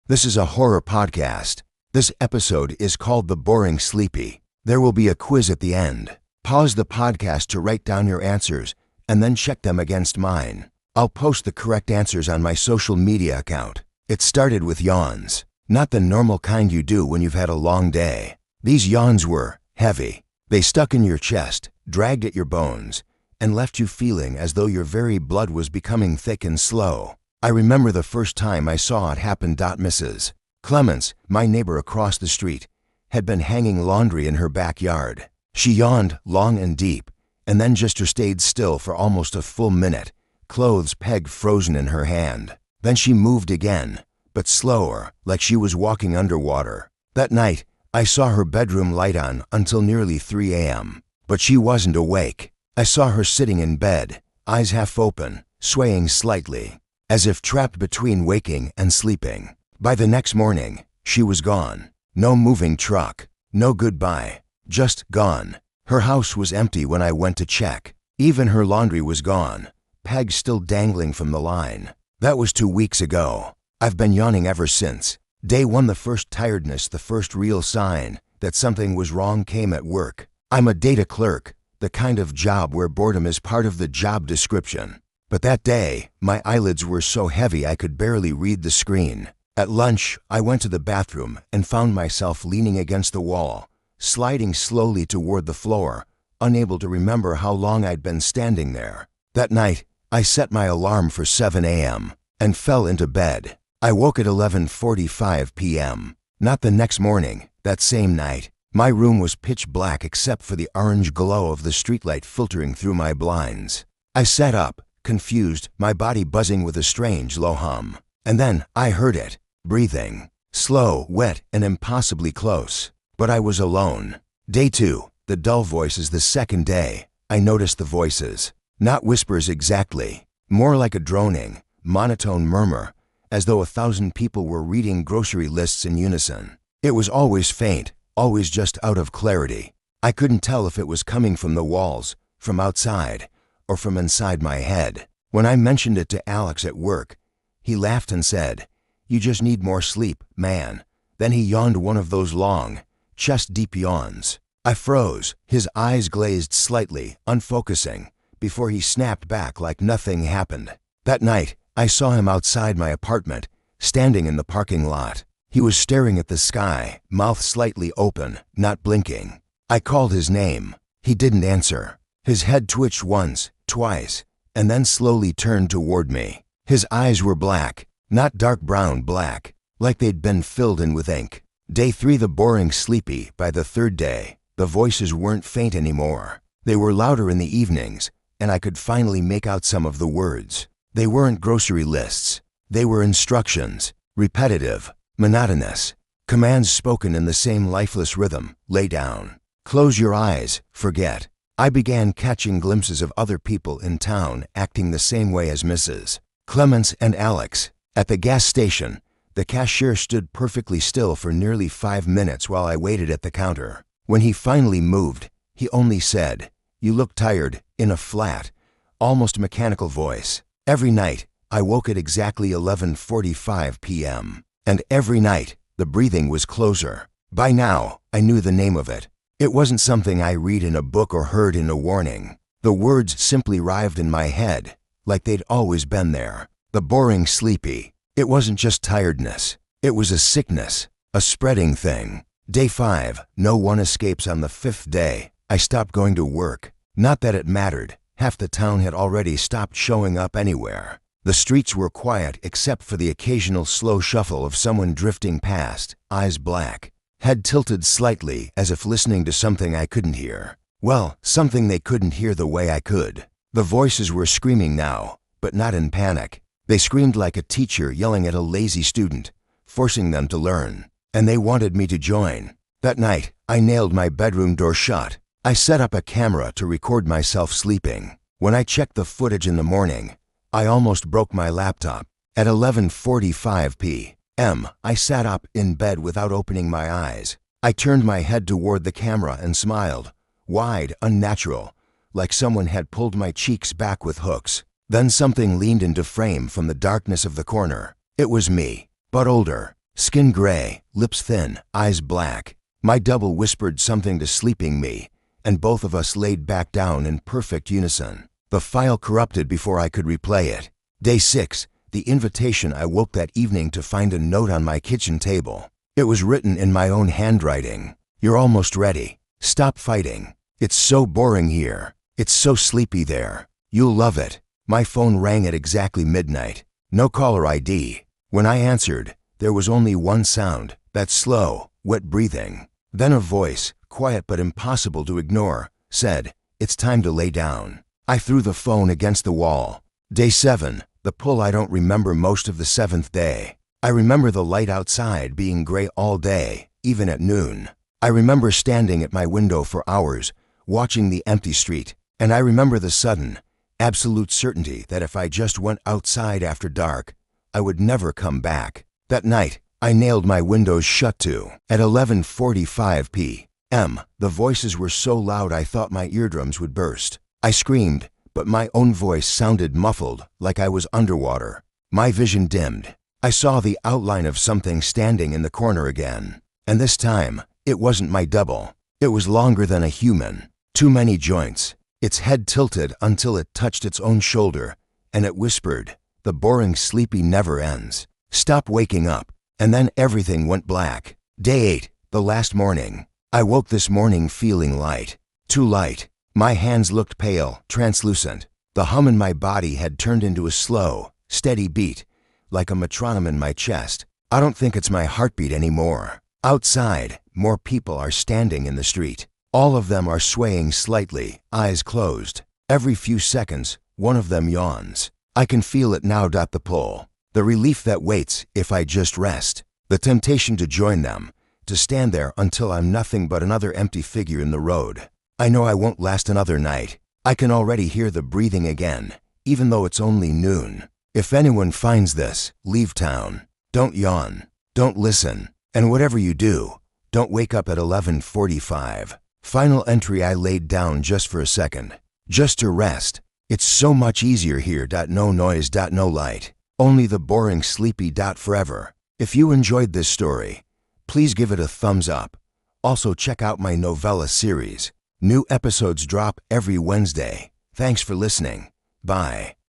This is a horror podcast. This episode is called The Boring Sleepy. There will be a quiz at the end. Pause the podcast to write down your answers and then check them against mine. I'll post the correct answers on my social media account. It started with yawns. Not the normal kind you do when you've had a long day. These yawns were heavy. They stuck in your chest, dragged at your bones, and left you feeling as though your very blood was becoming thick and slow. I remember the first time I saw it happen. Mrs. Clements, my neighbor across the street, had been hanging laundry in her backyard. She yawned long and deep, and then just stayed still for almost a full minute, clothes peg frozen in her hand. Then she moved again, but slower, like she was walking underwater. That night, I saw her bedroom light on until nearly 3 a.m., but she wasn't awake. I saw her sitting in bed, eyes half open, swaying slightly, as if trapped between waking and sleeping. By the next morning, she was gone. No moving truck, no goodbye, just gone. Her house was empty when I went to check. Even her laundry was gone, pegs still dangling from the line. That was 2 weeks ago. I've been yawning ever since. Day 1, the first tiredness, the first real sign that something was wrong came at work. I'm a data clerk, the kind of job where boredom is part of the job description. But that day, my eyelids were so heavy I could barely read the screen. At lunch, I went to the bathroom and found myself leaning against the wall, sliding slowly toward the floor, unable to remember how long I'd been standing there. That night, I set my alarm for 7 a.m. and fell into bed. I woke at 11:45 p.m. Not the next morning, that same night. My room was pitch black except for the orange glow of the streetlight filtering through my blinds. I sat up, confused, my body buzzing with a strange low hum. And then I heard it, breathing, slow, wet, and impossibly close. But I was alone. Day 2, the dull voices. The second day, I noticed the voices. Not whispers exactly, more like a droning, monotone murmur, as though 1,000 people were reading grocery lists in unison. It was always faint, always just out of clarity. I couldn't tell if it was coming from the walls, from outside, or from inside my head. When I mentioned it to Alex at work, he laughed and said, "You just need more sleep, man." Then he yawned one of those long, chest-deep yawns. I froze, his eyes glazed slightly, unfocusing, before he snapped back like nothing happened. That night, I saw him outside my apartment, standing in the parking lot. He was staring at the sky, mouth slightly open, not blinking. I called his name. He didn't answer. His head twitched once, twice, and then slowly turned toward me. His eyes were black, not dark brown black, like they'd been filled in with ink. Day 3, the boring sleepy. By the third day, the voices weren't faint anymore. They were louder in the evenings, and I could finally make out some of the words. They weren't grocery lists. They were instructions, repetitive, monotonous, commands spoken in the same lifeless rhythm. Lay down. Close your eyes. Forget. I began catching glimpses of other people in town acting the same way as Mrs. Clements and Alex. At the gas station, the cashier stood perfectly still for nearly 5 minutes while I waited at the counter. When he finally moved, he only said, "You look tired," in a flat, almost mechanical voice. Every night, I woke at exactly 11:45 p.m. And every night, the breathing was closer. By now, I knew the name of it. It wasn't something I read in a book or heard in a warning. The words simply arrived in my head, like they'd always been there. The boring sleepy. It wasn't just tiredness. It was a sickness, a spreading thing. Day 5, no one escapes. On the 5th day, I stopped going to work. Not that it mattered. Half the town had already stopped showing up anywhere. The streets were quiet except for the occasional slow shuffle of someone drifting past, eyes black, head tilted slightly as if listening to something I couldn't hear. Well, something they couldn't hear the way I could. The voices were screaming now, but not in panic. They screamed like a teacher yelling at a lazy student, forcing them to learn. And they wanted me to join. That night, I nailed my bedroom door shut. I set up a camera to record myself sleeping. When I checked the footage in the morning, I almost broke my laptop. At 11:45 p.m., I sat up in bed without opening my eyes. I turned my head toward the camera and smiled, wide, unnatural, like someone had pulled my cheeks back with hooks. Then something leaned into frame from the darkness of the corner. It was me, but older, Skin gray, lips thin, eyes black. My double whispered something to sleeping me, and both of us laid back down in perfect unison. The file corrupted before I could replay it. Day 6, the invitation. I woke that evening to find a note on my kitchen table. It was written in my own handwriting. You're almost ready. Stop fighting. It's so boring here. It's so sleepy there. You'll love it. My phone rang at exactly midnight. No caller ID. When I answered, there was only one sound, that slow, wet breathing. Then a voice, quiet but impossible to ignore, said, "It's time to lay down." I threw the phone against the wall. Day 7, the pull. I don't remember most of the 7th day. I remember the light outside being gray all day, even at noon. I remember standing at my window for hours, watching the empty street, and I remember the sudden, absolute certainty that if I just went outside after dark, I would never come back. That night, I nailed my windows shut too. At 11:45 p.m., the voices were so loud I thought my eardrums would burst. I screamed, but my own voice sounded muffled, like I was underwater. My vision dimmed. I saw the outline of something standing in the corner again. And this time, it wasn't my double. It was longer than a human. Too many joints. Its head tilted until it touched its own shoulder, and it whispered, "The boring sleepy never ends. Stop waking up." And then everything went black. Day 8, the last morning. I woke this morning feeling light. Too light. My hands looked pale, translucent. The hum in my body had turned into a slow, steady beat, like a metronome in my chest. I don't think it's my heartbeat anymore. Outside, more people are standing in the street. All of them are swaying slightly, eyes closed. Every few seconds, one of them yawns. I can feel it now. The pull. The relief that waits if I just rest. The temptation to join them, to stand there until I'm nothing but another empty figure in the road. I know I won't last another night. I can already hear the breathing again, even though it's only noon. If anyone finds this, leave town. Don't yawn. Don't listen. And whatever you do, don't wake up at 11:45. Final entry. I laid down just for a second. Just to rest. It's so much easier here. No noise. No light. Only the boring sleepy. Forever. If you enjoyed this story, please give it a thumbs up. Also check out my novella series. New episodes drop every Wednesday. Thanks for listening. Bye.